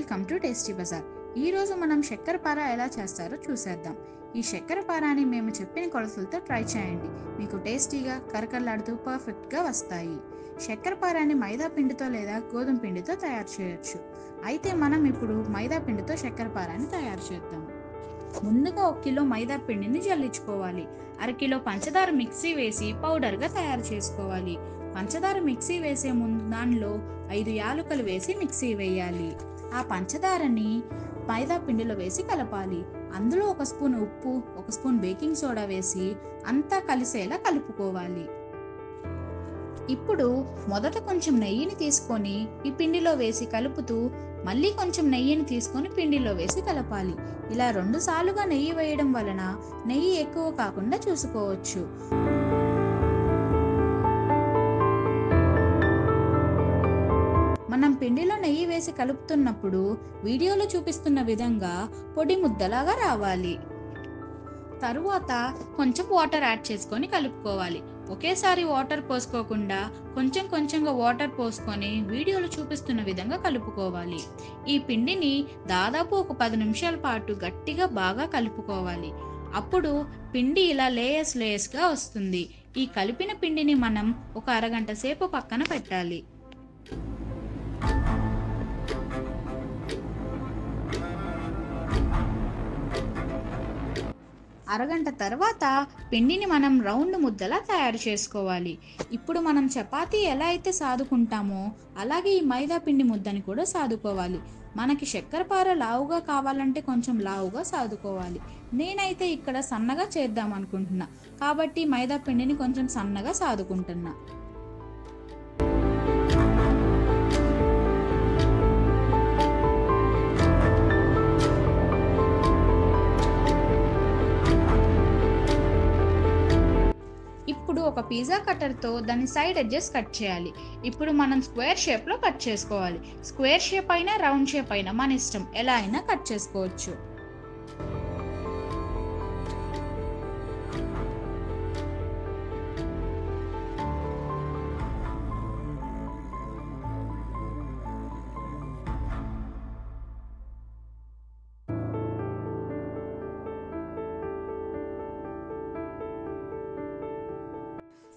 Welcome to tasty Bazar. ఈరోజు మనం చక్కెరపార ఎలా చేస్తారో చూసేద్దాం. ఈ చక్కెరపారాని మేము చెప్పిన కొలతలతో ట్రై చేయండి. మీకు టేస్టీగా కరకరలాడుతూ పర్ఫెక్ట్గా వస్తాయి. చక్కెరపారాని మైదా పిండితో లేదా గోధుమ పిండితో తయారు చేయొచ్చు. అయితే మనం ఇప్పుడు మైదా పిండితో చక్కెరపారాని తయారు చేద్దాం. ముందుగా 1 కిలో మైదా పిండిని జల్లించుకోవాలి. అరకిలో పంచదార మిక్సీ వేసి పౌడర్గా తయారు చేసుకోవాలి. పంచదార మిక్సీ వేసే ముందు దానిలో 5 యాలకులు వేసి మిక్సీ వేయాలి. ఆ పంచదారని మైదా పిండిలో వేసి కలపాలి. అందులో 1 స్పూన్ ఉప్పు, 1 స్పూన్ బేకింగ్ సోడా వేసి అంతా కలిసేలా కలుపుకోవాలి. ఇప్పుడు మొదట కొంచెం నెయ్యిని తీసుకొని ఈ పిండిలో వేసి కలుపుతూ మళ్ళీ కొంచెం నెయ్యిని తీసుకొని పిండిలో వేసి కలపాలి. ఇలా 2 సార్లుగా నెయ్యి వేయడం వలన నెయ్యి ఎక్కువ కాకుండా చూసుకోవచ్చు. మనం పిండిలో నెయ్యి వేసి కలుపుతున్నప్పుడు వీడియోలో చూపిస్తున్న విధంగా పొడి ముద్దలాగా రావాలి. తరువాత కొంచెం వాటర్ యాడ్ చేసుకొని కలుపుకోవాలి. ఒకేసారి వాటర్ పోసుకోకుండా కొంచెం కొంచెంగా వాటర్ పోసుకొని వీడియోలో చూపిస్తున్న విధంగా కలుపుకోవాలి. ఈ పిండిని దాదాపు ఒక 10 నిమిషాల పాటు గట్టిగా బాగా కలుపుకోవాలి. అప్పుడు పిండి ఇలా లేయర్స్గా వస్తుంది. ఈ కలిపిన పిండిని మనం ఒక అరగంట సేపు పక్కన పెట్టాలి. అరగంట తర్వాత పిండిని మనం రౌండ్ ముద్దలా తయారు చేసుకోవాలి. ఇప్పుడు మనం చపాతీ ఎలా అయితే సాదుకుంటామో అలాగే ఈ మైదా పిండి ముద్దని కూడా సాదుకోవాలి. మనకి చక్కెరపార లావుగా కావాలంటే కొంచెం లావుగా సాదుకోవాలి. నేనైతే ఇక్కడ సన్నగా చేద్దాం అనుకుంటున్నా కాబట్టి మైదా పిండిని కొంచెం సన్నగా సాదుకుంటున్నా. ఇప్పుడు ఒక పిజ్జా కట్టర్తో దాని సైడ్ ఎడ్జెస్ కట్ చేయాలి. ఇప్పుడు మనం స్క్వేర్ షేప్లో కట్ చేసుకోవాలి. స్క్వేర్ షేప్ అయినా రౌండ్ షేప్ అయినా మన ఇష్టం, ఎలా అయినా కట్ చేసుకోవచ్చు.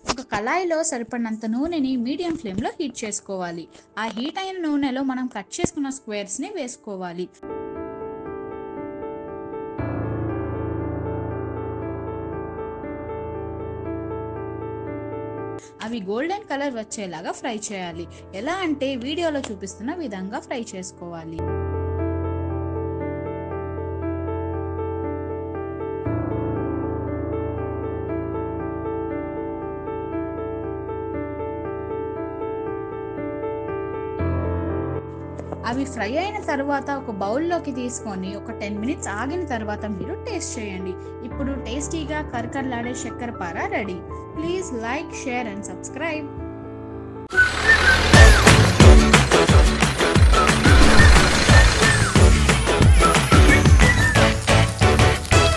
ఒక కళాయిలో సరిపడినంత నూనెని మీడియం ఫ్లేమ్లో హీట్ చేసుకోవాలి. ఆ హీట్ అయిన నూనెలో మనం కట్ చేసుకున్న స్క్వేర్స్ని వేసుకోవాలి. అవి గోల్డెన్ కలర్ వచ్చేలాగా ఫ్రై చేయాలి. ఎలా అంటే వీడియోలో చూపిస్తున్న విధంగా ఫ్రై చేసుకోవాలి. అవి ఫ్రై అయిన తర్వాత ఒక బౌల్లోకి తీసుకొని ఒక 10 మినిట్స్ ఆగిన తర్వాత మీరు టేస్ట్ చేయండి. ఇప్పుడు టేస్టీగా కరకరలాడే చక్కెరపార ready. Please like, share and subscribe.